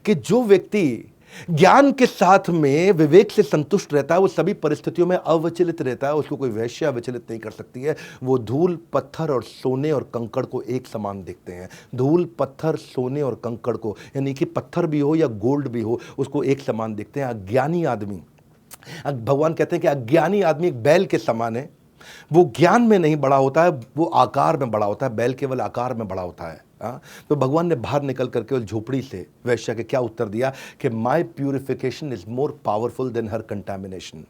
कि जो व्यक्ति ज्ञान के साथ में विवेक से संतुष्ट रहता है वो सभी परिस्थितियों में अविचलित रहता है, उसको कोई वैश्या विचलित नहीं कर सकती है। वो धूल पत्थर और सोने और कंकड़ को एक समान देखते हैं। धूल पत्थर सोने और कंकड़ को, यानी कि पत्थर भी हो या गोल्ड भी हो, उसको एक समान देखते हैं। अज्ञानी आदमी, भगवान कहते हैं कि अज्ञानी आदमी एक बैल के समान है। वो ज्ञान में नहीं बड़ा होता है, वो आकार में बड़ा होता है। बैल केवल आकार में बड़ा होता है। तो भगवान ने बाहर निकल करके उस झोपड़ी से वैश्या के क्या उत्तर दिया कि my purification is more powerful than her contamination.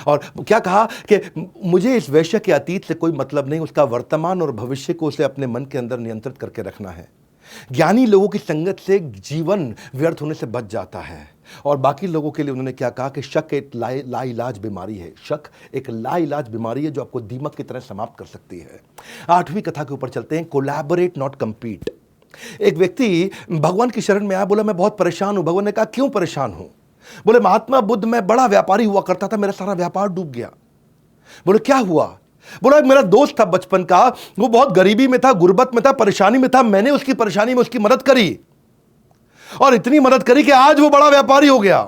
और क्या कहा कि मुझे इस वैश्या के अतीत से कोई मतलब नहीं, उसका वर्तमान और भविष्य को उसे अपने मन के अंदर नियंत्रित करके रखना है। ज्ञानी लोगों की संगत से जीवन व्यर्थ होने से बच जाता है। और बाकी लोगों के लिए उन्होंने क्या कहा कि शक एक लाइलाज बीमारी है। शक एक लाइलाज बीमारी है जो आपको दीमक की तरह समाप्त कर सकती है। 8वीं कथा के ऊपर चलते हैं, कोलैबोरेट नॉट कंपीट। एक व्यक्ति भगवान की शरण में आया, बोला मैं बहुत परेशान हूं। भगवान ने कहा क्यों परेशान हूं? बोले महात्मा बुद्ध, मैं बड़ा व्यापारी हुआ करता था, मेरा सारा व्यापार डूब गया। बोले क्या हुआ? बोला मेरा दोस्त था बचपन का, वो बहुत गरीबी में था, गुर्बत में था, परेशानी में था, मैंने उसकी परेशानी में उसकी मदद करी और इतनी मदद करी कि आज वो बड़ा व्यापारी हो गया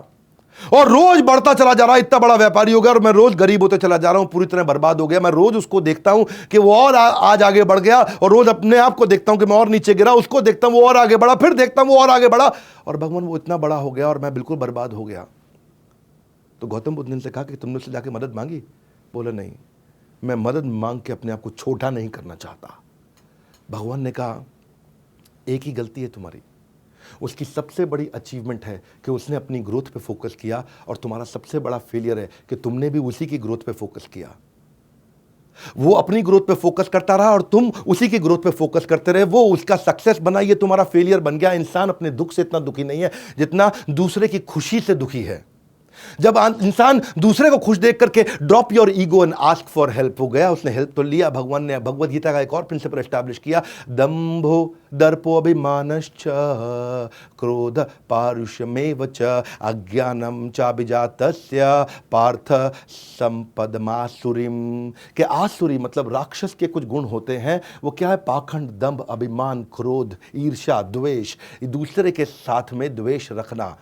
और रोज बढ़ता चला जा रहा है, इतना बड़ा व्यापारी हो गया और मैं रोज गरीब होते चला जा रहा हूं, पूरी तरह बर्बाद हो गया। मैं रोज उसको देखता हूं कि वो और आज आगे बढ़ गया और रोज अपने आप को देखता हूं कि मैं और नीचे गिरा, उसको देखता हूं वो और आगे बढ़ा, फिर देखता हूं वो और आगे बढ़ा और भगवान वो इतना बड़ा हो गया और मैं बिल्कुल बर्बाद हो गया। तो गौतम बुद्ध ने कहा कि तुमने उससे जाके मदद मांगी? बोला नहीं, मैं मदद मांग के अपने आप को छोटा नहीं करना चाहता। भगवान ने कहा एक ही गलती है तुम्हारी, उसकी सबसे बड़ी अचीवमेंट है कि उसने अपनी ग्रोथ पे फोकस किया और तुम्हारा सबसे बड़ा फेलियर है कि तुमने भी उसी की ग्रोथ पे फोकस किया। वो अपनी ग्रोथ पे फोकस करता रहा और तुम उसी की ग्रोथ पे फोकस करते रहे। वो उसका सक्सेस बना, ये तुम्हारा फेलियर बन गया। इंसान अपने दुख से इतना दुखी नहीं है जितना दूसरे की खुशी से दुखी है। जब इंसान दूसरे को खुश देख करके drop your ego and ask for help हो गया, उसने हेल्प तो लिया। भगवान ने भगवद गीता का एक और प्रिंसिपल एस्टैब्लिश किया, दंभो दर्पो अभिमानश्च क्रोध पारुष्यमेव च अज्ञानम चाभिजातस्य पार्थ संपदमासुरीम। के आसुरी मतलब राक्षस के कुछ गुण होते हैं, वो क्या है? पाखंड, दंभ, अभिमान, क्रोध, ईर्ष्या, द्वेष, दूसरे के साथ में द्वेष रखना,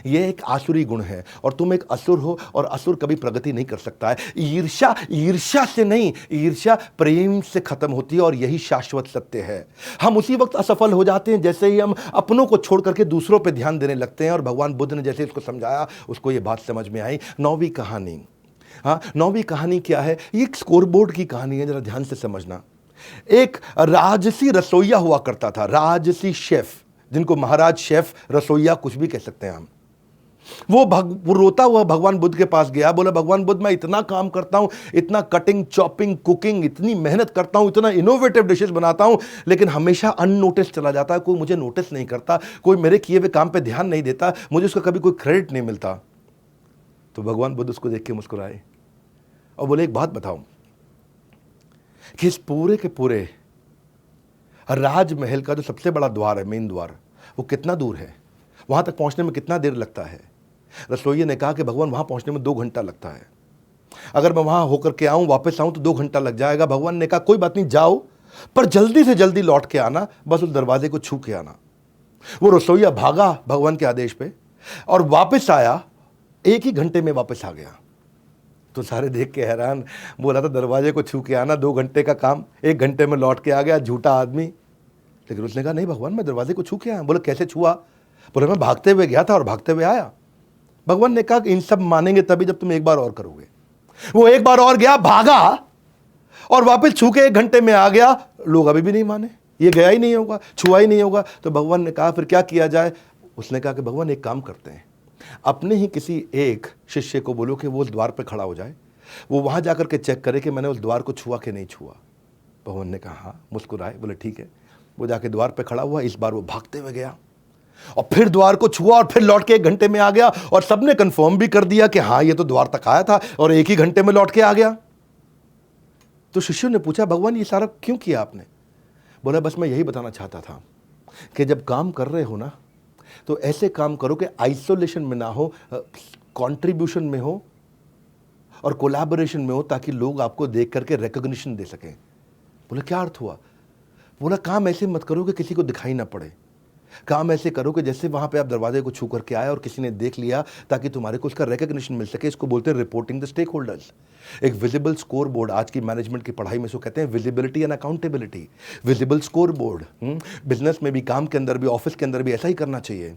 ये एक आसुरी गुण है। और तुम एक असुर हो और असुर कभी प्रगति नहीं कर सकता है। ईर्ष्या, ईर्ष्या से नहीं, ईर्ष्या प्रेम से खत्म होती है और यही शाश्वत सत्य है। हम उसी वक्त असफल हो जाते हैं जैसे ही हम अपनों को छोड़ करके दूसरों पे ध्यान देने लगते हैं। और भगवान बुद्ध ने जैसे इसको समझाया, उसको ये बात समझ में आई। 9वीं कहानी, हाँ 9वीं कहानी क्या है? ये एक स्कोरबोर्ड की कहानी है, जरा ध्यान से समझना। एक राजसी रसोइया हुआ करता था, राजसी शेफ, जिनको महाराज शेफ, रसोइया कुछ भी कह सकते हैं हम। वो रोता हुआ भगवान बुद्ध के पास गया, बोला भगवान बुद्ध, मैं इतना काम करता हूं, इतना कटिंग, चॉपिंग, कुकिंग, इतनी मेहनत करता हूं, इतना इनोवेटिव डिशेस बनाता हूं, लेकिन हमेशा अननोटिस चला जाता है। कोई मुझे नोटिस नहीं करता, कोई मेरे किए हुए काम पे ध्यान नहीं देता, मुझे उसका कभी कोई क्रेडिट नहीं मिलता। तो भगवान बुद्ध उसको देख के मुस्कुराए और बोले एक बात बताओ कि इस पूरे के पूरे राजमहल का जो सबसे बड़ा द्वार है, मेन द्वार, वो कितना दूर है? वहां तक पहुंचने में कितना देर लगता है? रसोइये ने कहा कि भगवान वहां पहुंचने में 2 घंटा लगता है। अगर मैं वहां होकर के आऊं, वापस आऊं तो 2 घंटा लग जाएगा। भगवान ने कहा कोई बात नहीं, जाओ, पर जल्दी से जल्दी लौट के आना, बस उस दरवाजे को छू के आना। वो रसोइया भागा भगवान के आदेश पे और वापस आया, 1 ही घंटे में वापस आ गया। तो सारे देख के हैरान, बोला था दरवाजे को छू के आना, 2 घंटे का काम, 1 घंटे में लौट के आ गया, झूठा आदमी। लेकिन उसने कहा नहीं भगवान, मैं दरवाजे को छू के आया। बोले कैसे छुआ? बोले मैं भागते हुए गया था और भागते हुए आया। भगवान ने कहा कि इन सब मानेंगे तभी जब तुम एक बार और करोगे। वो एक बार और गया, भागा और वापस छू के 1 घंटे में आ गया। लोग अभी भी नहीं माने, ये गया ही नहीं होगा, छुआ ही नहीं होगा। तो भगवान ने कहा फिर क्या किया जाए? उसने कहा कि भगवान एक काम करते हैं, अपने ही किसी एक शिष्य को बोलो कि वो उस द्वार पर खड़ा हो जाए, वो वहां जाकर के चेक करे कि मैंने उस द्वार को छुआ कि नहीं छुआ। भगवान ने कहा हाँ, मुस्कुराए, बोले ठीक है। वो जाके द्वार पे खड़ा हुआ, इस बार वो भागते हुए गया और फिर द्वार को छुआ और फिर लौट के 1 घंटे में आ गया और सबने कंफर्म भी कर दिया कि हाँ ये तो द्वार तक आया था और 1 ही घंटे में लौट के आ गया। तो शिष्यों ने पूछा भगवान ये सारा क्यों किया आपने? बोला बस मैं यही बताना चाहता था कि जब काम कर रहे हो ना, तो ऐसे काम करो कि आइसोलेशन में ना हो, कंट्रीब्यूशन में हो और कोलैबोरेशन में हो, ताकि लोग आपको देख करके रिकॉग्निशन दे सकें। बोला क्या अर्थ हुआ? बोला काम ऐसे मत करो कि किसी को दिखाई ना पड़े, काम ऐसे करो कि जैसे वहां पे आप दरवाजे को छू करके आए और किसी ने देख लिया, ताकि तुम्हारे को उसका रिकॉग्निशन मिल सके। इसको बोलते हैं रिपोर्टिंग द स्टेक होल्डर्स। एक विजिबल स्कोर बोर्ड, आज की मैनेजमेंट की पढ़ाई में इसको कहते हैं visibility and accountability. Visible score board business में भी, काम के अंदर भी, ऑफिस के अंदर भी ऐसा ही करना चाहिए।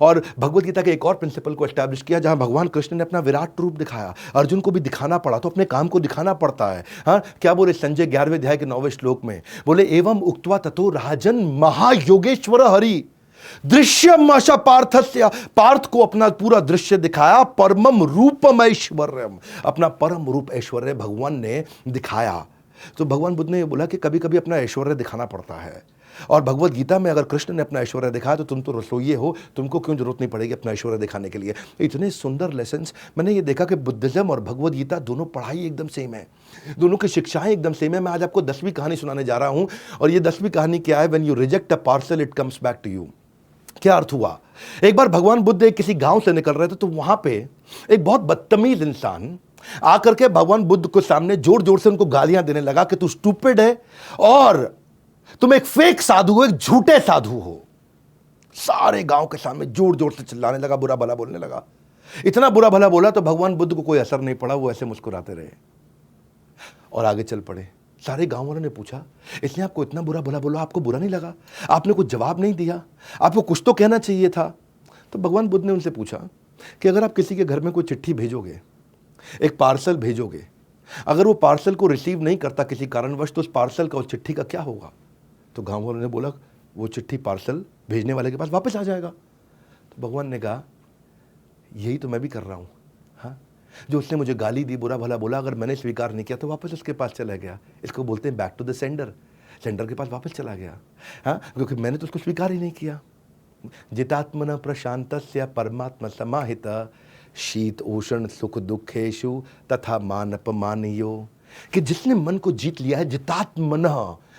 और भगवद गीता के एक और प्रिंसिपल को एस्टैब्लिश किया, जहां भगवान कृष्ण ने अपना विराट रूप दिखाया। अर्जुन को भी दिखाना पड़ा, तो अपने काम को दिखाना पड़ता है। हाँ क्या बोले संजय 11वें अध्याय के 9वें श्लोक में? बोले एवं उक्त्वा ततो राजन महायोगेश्वर हरि दृश्यम आशा पार्थस्य। पार्थ को अपना पूरा दृश्य दिखाया, परमम रूपम ऐश्वर्यम, अपना परम रूप ऐश्वर्य भगवान ने दिखाया। तो भगवान बुद्ध ने बोला कि कभी कभी अपना ऐश्वर्य दिखाना पड़ता है। और भगवत गीता में अगर कृष्ण ने अपना ऐश्वर्य दिखाया तो तुम तो रसोइये हो, तुमको क्यों जरूरत नहीं पड़ेगी अपना ऐश्वर्य दिखाने के लिए। इतने सुंदर लेसन्स। मैंने ये देखा कि बुद्धिज्म और भगवत गीता दोनों पढ़ाई एकदम सेम है, दोनों की शिक्षाएं एकदम सेम है। मैं आज आपको 10वीं कहानी सुनाने जा रहा हूं, और ये 10वीं कहानी क्या है? When you reject a parcel it comes back to you. क्या अर्थ हुआ? एक बार भगवान बुद्ध एक किसी गांव से निकल रहे थे, तो वहां पे एक बहुत बदतमीज इंसान आकर के भगवान बुद्ध को सामने जोर जोर से उनको गालियां देने लगा कि तू स्टूपिड है और तुम एक फेक साधु हो, एक झूठे साधु हो। सारे गांव के सामने जोर जोर से चिल्लाने लगा, बुरा भला बोलने लगा। इतना बुरा भला बोला तो भगवान बुद्ध को कोई असर नहीं पड़ा, वो ऐसे मुस्कुराते रहे और आगे चल पड़े। सारे गांव वालों ने पूछा, इसने आपको इतना बुरा भला बोला, आपको बुरा नहीं लगा? आपने कुछ जवाब नहीं दिया, आपको कुछ तो कहना चाहिए था। तो भगवान बुद्ध ने उनसे पूछा कि अगर आप किसी के घर में कोई चिट्ठी भेजोगे, एक पार्सल भेजोगे, अगर वो पार्सल को रिसीव नहीं करता किसी कारणवश, तो उस पार्सल का, उस चिट्ठी का क्या होगा? तो गांव वालों ने बोला, वो चिट्ठी पार्सल भेजने वाले के पास वापस आ जाएगा। तो भगवान ने कहा, यही तो मैं भी कर रहा हूं। हाँ, जो उसने मुझे गाली दी, बुरा भला बोला, अगर मैंने स्वीकार नहीं किया तो वापस उसके पास चला गया। इसको बोलते हैं back to the sender. Sender के पास वापस चला गया। हाँ, क्योंकि मैंने तो उसको स्वीकार ही नहीं किया। जितात्मन प्रशांतस्य परमात्मा समाहित शीत उष्ण सुख दुखेशु तथा मान अपमानियो। कि जिसने मन को जीत लिया है,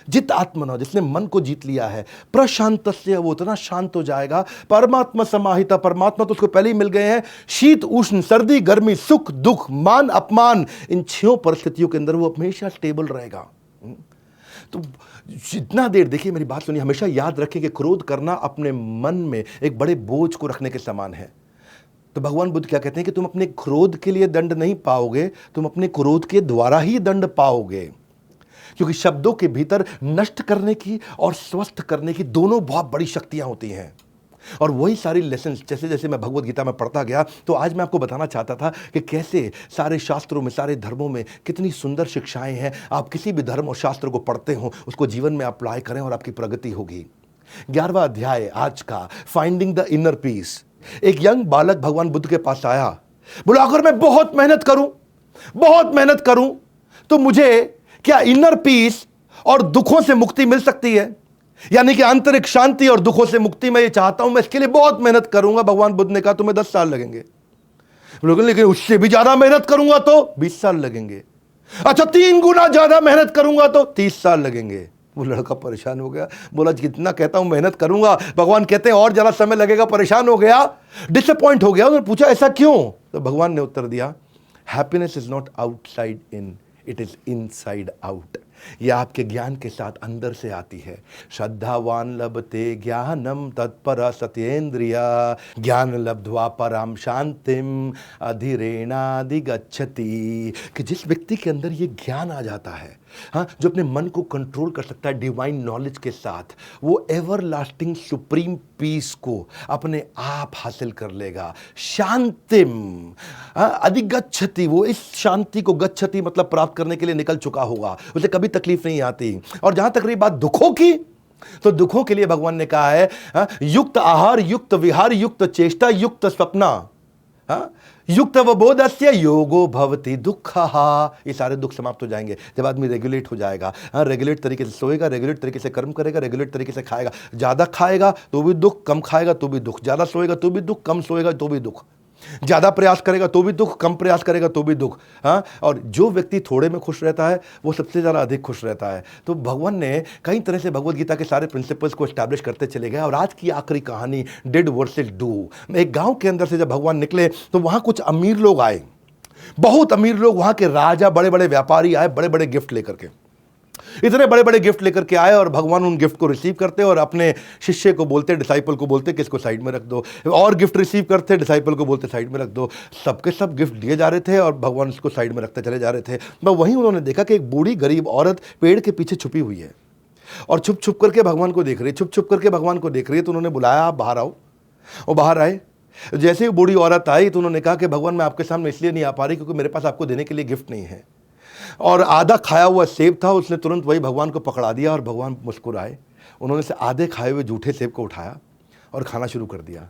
जितात्मन, जिसने मन को जीत लिया है, प्रशांतस्य, वो इतना शांत हो जाएगा। परमात्मा समाहिता, परमात्मा तो उसको पहले ही मिल गए हैं। शीत उष्ण, सर्दी गर्मी, सुख दुख, मान अपमान, इन 6 परिस्थितियों के अंदर वो हमेशा स्टेबल रहेगा। तो जितना देर, देखिए मेरी बात सुनिए, हमेशा याद रखें कि क्रोध करना अपने मन में एक बड़े बोझ को रखने के समान है। तो भगवान बुद्ध क्या कहते हैं कि तुम अपने क्रोध के लिए दंड नहीं पाओगे, तुम अपने क्रोध के द्वारा ही दंड पाओगे। क्योंकि शब्दों के भीतर नष्ट करने की और स्वस्थ करने की दोनों बहुत बड़ी शक्तियां होती हैं। और वही सारी लेसन्स जैसे जैसे मैं भगवत गीता में पढ़ता गया, तो आज मैं आपको बताना चाहता था कि कैसे सारे शास्त्रों में, सारे धर्मों में कितनी सुंदर शिक्षाएं हैं। आप किसी भी धर्म और शास्त्र को पढ़ते हो, उसको जीवन में अप्लाई करें और आपकी प्रगति होगी। 11वां अध्याय आज का, फाइंडिंग द इनर पीस। एक यंग बालक भगवान बुद्ध के पास आया, बोला अगर मैं बहुत मेहनत करूं तो मुझे क्या इनर पीस और दुखों से मुक्ति मिल सकती है? यानी कि आंतरिक शांति और दुखों से मुक्ति मैं ये चाहता हूं, मैं इसके लिए बहुत मेहनत करूंगा। भगवान बुद्ध ने कहा तुम्हें 10 साल लगेंगे। लेकिन उससे भी ज्यादा मेहनत करूंगा तो 20 साल लगेंगे। अच्छा, 3 गुना ज्यादा मेहनत करूंगा तो 30 साल लगेंगे। वो लड़का परेशान हो गया, बोला जितना कहता हूं मेहनत करूंगा, भगवान कहते हैं और ज्यादा समय लगेगा। परेशान हो गया, डिसअपॉइंट हो गया। उन्होंने पूछा ऐसा क्यों? तो भगवान ने उत्तर दिया, happiness is not outside in, it is inside out. यह आपके ज्ञान के साथ अंदर से आती है। श्रद्धावान लभते ज्ञानम तत्पर सत्येंद्रिया ज्ञान लब्ध्वा पराम शांतिम अधिरेणाधिगच्छति। कि जिस व्यक्ति के अंदर ये ज्ञान आ जाता है, हाँ, जो अपने मन को कंट्रोल कर सकता है डिवाइन नॉलेज के साथ, वो एवरलास्टिंग सुप्रीम पीस को अपने आप हासिल कर लेगा। शांतिम अधिगच्छति, वो इस शांति को, गच्छति मतलब प्राप्त करने के लिए निकल चुका होगा, उसे कभी तकलीफ नहीं आती। और जहां तक रही बात दुखों की, तो दुखों के लिए भगवान ने कहा है युक्त आहार, युक्त विहार, युक्त चेष्टा, युक्त स्वप्ना, युक्त अवबोधस्य योगो भवति दुःखः। ये सारे दुख समाप्त हो जाएंगे जब आदमी रेगुलेट हो जाएगा। रेगुलेट तरीके से सोएगा, रेगुलेट तरीके से कर्म करेगा, रेगुलेट तरीके से खाएगा। ज्यादा खाएगा तो भी दुख, कम खाएगा तो भी दुख। ज्यादा सोएगा तो भी दुख, कम सोएगा तो भी दुख। ज्यादा प्रयास करेगा तो भी दुख, कम प्रयास करेगा तो भी दुख। हाँ, और जो व्यक्ति थोड़े में खुश रहता है वो सबसे ज्यादा अधिक खुश रहता है। तो भगवान ने कई तरह से भगवत गीता के सारे प्रिंसिपल्स को एस्टैब्लिश करते चले गए। और आज की आखिरी कहानी, डिड वर्सेस डू। एक गांव के अंदर से जब भगवान निकले तो वहां कुछ अमीर लोग आए, बहुत अमीर लोग, वहां के राजा, बड़े बड़े व्यापारी आए, बड़े बड़े गिफ्ट लेकर के। इतने बड़े बड़े गिफ्ट लेकर के आए और भगवान उन गिफ्ट को रिसीव करते और अपने शिष्य को बोलते, डिसाइपल को बोलते कि इसको साइड में रख दो। और गिफ्ट रिसीव करते, डिसाइपल को बोलते साइड में रख दो। सबके सब गिफ्ट दिए जा रहे थे और भगवान उसको साइड में रखते चले जा रहे थे। मैं वहीं उन्होंने देखा कि एक बूढ़ी गरीब औरत पेड़ के पीछे छुपी हुई है और छुप छुप करके भगवान को देख रही है, छुप छुप करके भगवान को देख रही है। तो उन्होंने बुलाया, आप बाहर आओ। और बाहर आए। जैसे ही बूढ़ी औरत आई तो उन्होंने कहा कि भगवान मैं आपके सामने इसलिए नहीं आ पा रही क्योंकि मेरे पास आपको देने के लिए गिफ्ट नहीं है। और आधा खाया हुआ सेब था, उसने तुरंत वही भगवान को पकड़ा दिया और भगवान मुस्कुराए। उन्होंने से आधे खाए हुए जूठे सेब को उठाया और खाना शुरू कर दिया।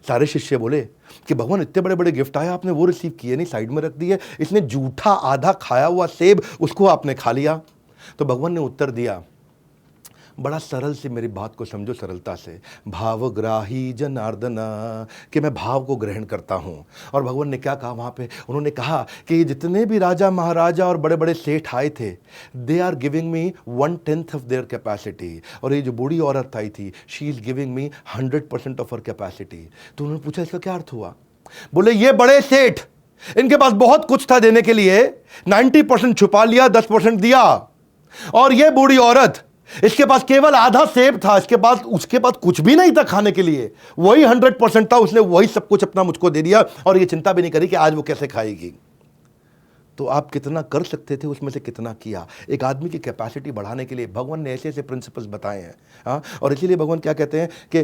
सारे शिष्य बोले कि भगवान इतने बड़े बड़े गिफ्ट आए, आपने वो रिसीव किए नहीं, साइड में रख दिए। इसने जूठा आधा खाया हुआ सेब, उसको आपने खा लिया। तो भगवान ने उत्तर दिया, बड़ा सरल से मेरी बात को समझो सरलता से। भावग्राही जनार्दन, कि मैं भाव को ग्रहण करता हूँ। और भगवान ने क्या कहा वहाँ पे? उन्होंने कहा कि जितने भी राजा महाराजा और बड़े बड़े सेठ आए थे, they are giving me 1/10 of their capacity. और ये जो बूढ़ी औरत आई थी, she is giving me 100% of her capacity. तो उन्होंने पूछा इसका क्या अर्थ हुआ? बोले ये बड़े सेठ, इनके पास बहुत कुछ था देने के लिए, 90% छुपा लिया, 10% दिया। और ये बूढ़ी औरत, इसके पास केवल आधा सेब था, उसके पास कुछ भी नहीं था खाने के लिए, वही 100% था, उसने वही सब कुछ अपना मुझको दे दिया और ये चिंता भी नहीं करी कि आज वो कैसे खाएगी। तो आप कितना कर सकते थे, उसमें से कितना किया। एक आदमी की कैपेसिटी बढ़ाने के लिए भगवान ने ऐसे ऐसे प्रिंसिपल्स बताए हैं। हाँ, और इसीलिए भगवान क्या कहते हैं कि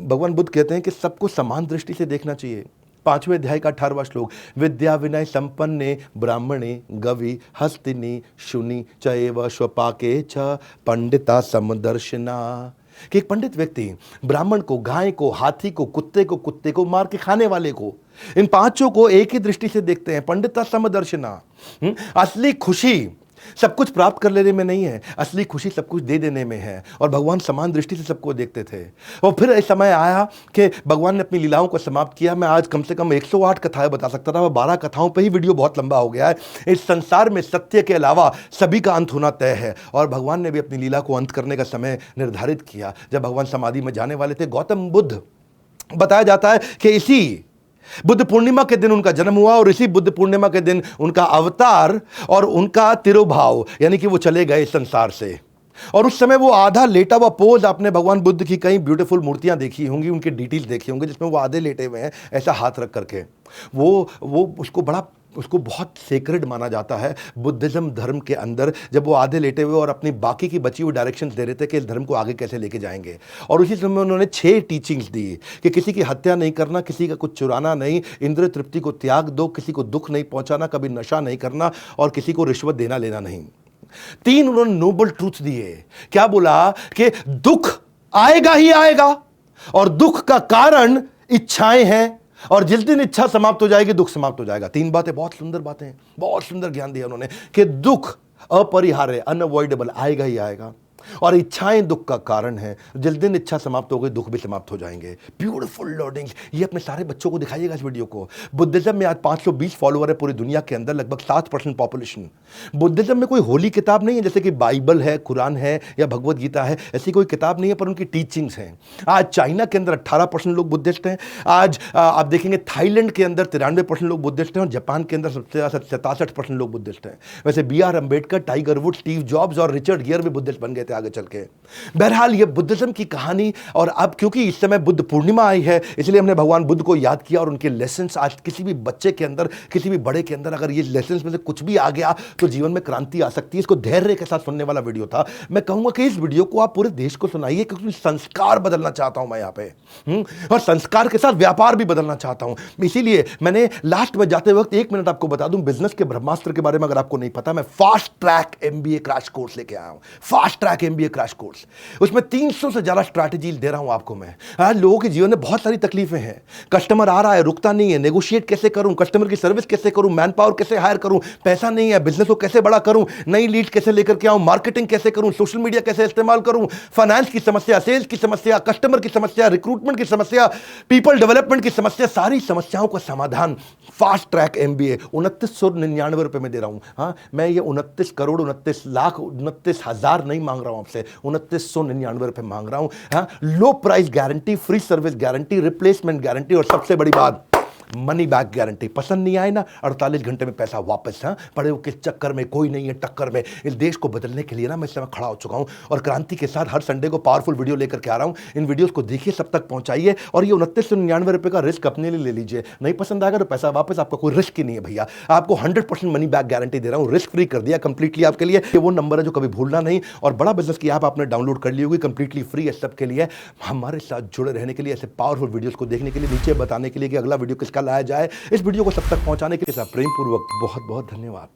भगवान बुद्ध कहते हैं कि सबको समान दृष्टि से देखना चाहिए। 5वें अध्याय का 18वां श्लोक, विद्या विनय संपन्ने ब्राह्मणे गवि हस्तिनी शुनि चैव स्वपाके च पंडिता समदर्शना। कि एक पंडित व्यक्ति ब्राह्मण को, गाय को, हाथी को, कुत्ते को मार के खाने वाले को, इन पांचों को एक ही दृष्टि से देखते हैं, पंडिता समदर्शना। असली खुशी सब कुछ प्राप्त कर लेने में नहीं है, असली खुशी सब कुछ दे देने में है। और भगवान समान दृष्टि से सबको देखते थे। और फिर एक समय आया कि भगवान ने अपनी लीलाओं को समाप्त किया। मैं आज कम से कम 108 कथाएं बता सकता था, 12 कथाओं पे ही वीडियो बहुत लंबा हो गया है। इस संसार में सत्य के अलावा सभी का अंत होना तय है। और भगवान ने भी अपनी लीला को अंत करने का समय निर्धारित किया जब भगवान समाधि में जाने वाले थे। गौतम बुद्ध, बताया जाता है कि इसी बुद्ध पूर्णिमा के दिन उनका जन्म हुआ और इसी बुद्ध पूर्णिमा के दिन उनका अवतार और उनका तिरुभाव, यानी कि वो चले गए संसार से। और उस समय वो आधा लेटा हुआ पोज, आपने भगवान बुद्ध की कई ब्यूटीफुल मूर्तियां देखी होंगी, उनके डिटेल्स देखी होंगे जिसमें वो आधे लेटे हुए हैं ऐसा हाथ रख करके। वो उसको बहुत सेक्रेड माना जाता है बुद्धिज्म धर्म के अंदर, जब वो आधे लेटे हुए और अपनी बाकी की बची हुई डायरेक्शंस दे रहे थे कि इस धर्म को आगे कैसे लेके जाएंगे। और उसी समय उन्होंने 6 टीचिंग्स दी कि किसी की हत्या नहीं करना, किसी का कुछ चुराना नहीं, इंद्रिय तृप्ति को त्याग दो, किसी को दुख नहीं पहुंचाना, कभी नशा नहीं करना और किसी को रिश्वत देना लेना नहीं। 3 उन्होंने नोबल ट्रूथ दिए। क्या बोला कि दुख आएगा ही आएगा और दुख का कारण इच्छाएं हैं, और जिस दिन इच्छा समाप्त हो जाएगी दुख समाप्त हो जाएगा। 3 बातें, बहुत सुंदर बातें, बहुत सुंदर ज्ञान दिया उन्होंने कि दुख अपरिहार्य, अनअवॉइडेबल, आएगा ही आएगा, और इच्छाएं दुख का कारण है। जिस दिन इच्छा समाप्त हो गई दुख भी समाप्त हो जाएंगे। ब्यूटीफुल लर्निंग, ये अपने सारे बच्चों को दिखाइएगा इस वीडियो को। बुद्धिज्म में आज 520 फॉलोअर है पूरी दुनिया के अंदर, लगभग 7% पॉपुलेशन। बुद्धिज्म में कोई होली किताब नहीं है जैसे कि बाइबल है, कुरान है या भगवत गीता है, ऐसी कोई किताब नहीं है, पर उनकी टीचिंग्स हैं। आज चाइना के अंदर 18% लोग बुद्धिस्ट हैं। आज आप देखेंगे थाईलैंड के अंदर 93% लोग बुद्धिस्ट हैं और जापान के अंदर सबसे ज़्यादा 67% लोग बुद्धिस्ट हैं। वैसे BR Ambedkar, tiger would, Steve jobs और रिचर्ड गियर भी बुद्धिस्ट बन गए थे आगे चल के। बहरहाल ये बुद्धिज्म की कहानी। और अब क्योंकि इस समय बुद्ध पूर्णिमा आई है, इसलिए हमने भगवान बुद्ध को याद किया और उनके लेसन्स। आज किसी भी बच्चे के अंदर, किसी भी बड़े के अंदर अगर ये लेसन्स में से कुछ भी आ गया तो जीवन में क्रांति आ सकती है। इसको धैर्य के साथ सुनने वाला वीडियो था। मैं कहूंगा कि इस वीडियो को आप पूरे देश को सुनाइए, क्योंकि संस्कार बदलना चाहता हूं मैं यहाँ पे, और संस्कार के साथ व्यापार भी बदलना चाहता हूं। इसीलिए मैंने लास्ट में जाते वक्त 1 मिनट आपको बता दूं, बिजनेस के ब्रह्मास्त्र के बारे में अगर आपको नहीं पता, मैं fast track MBA crash course लेके आया हूं। Fast track MBA crash course, उसमें 300 से ज्यादा स्ट्रैटेजी दे रहा हूं आपको मैं। आज लोगों के जीवन में बहुत सारी तकलीफें हैं। कस्टमर आ रहा है, रुकता नहीं है, नेगोशिएट कैसे करूं, कस्टमर की सर्विस कैसे करूं, मैन पावर कैसे हायर करूं, पैसा नहीं है, बिजनेस को कैसे बड़ा करूं, नई लीड कैसे लेकर के आऊं, मार्केटिंग कैसे करूं, सोशल मीडिया कैसे इस्तेमाल करूं, फाइनेंस की समस्या, सेल्स की समस्या, कस्टमर की समस्या, रिक्रूटमेंट की समस्या, पीपल डेवलपमेंट की समस्या, सारी समस्याओं का समाधान फास्ट ट्रैक MBA 2999 रुपए में दे रहा हूं। हाँ, मैं ये 29 करोड़ 29 लाख 29 हजार नहीं मांग रहा हूं आपसे, 2999 रुपए मांग रहा हूं। हाँ, लो price guarantee, free service guarantee, replacement guarantee, और सबसे बड़ी बात मनी बैक गारंटी। पसंद नहीं आए ना, 48 घंटे में पैसा वापस। हाँ, पड़े हो किस चक्कर में, कोई नहीं है टक्कर में। इस देश को बदलने के लिए ना मैं इस समय खड़ा हो चुका हूं और क्रांति के साथ हर संडे को पावरफुल वीडियो लेकर के आ रहा हूं। इन वीडियोस को देखिए, सब तक पहुंचाइए, और ये 2999 रुपए का रिस्क अपने लिए ले लीजिए। नहीं पसंद आएगा तो पैसा वापस, आपका कोई रिस्क ही नहीं है भैया। आपको 100% मनी बैक गारंटी दे रहा हूं, रिस्क फ्री कर दिया कंप्लीटली आपके लिए। ये वो नंबर है जो कभी भूलना नहीं। और बड़ा बिजनेस की ऐप आपने डाउनलोड कर ली होगी, कंप्लीटली फ्री है सबके लिए। हमारे साथ जुड़े रहने के लिए, ऐसे पावरफुल वीडियोस को देखने के लिए, नीचे बताने के लिए कि अगला वीडियो किसका लाया जाए, इस वीडियो को सब तक पहुंचाने के लिए प्रेम पूर्वक बहुत बहुत धन्यवाद।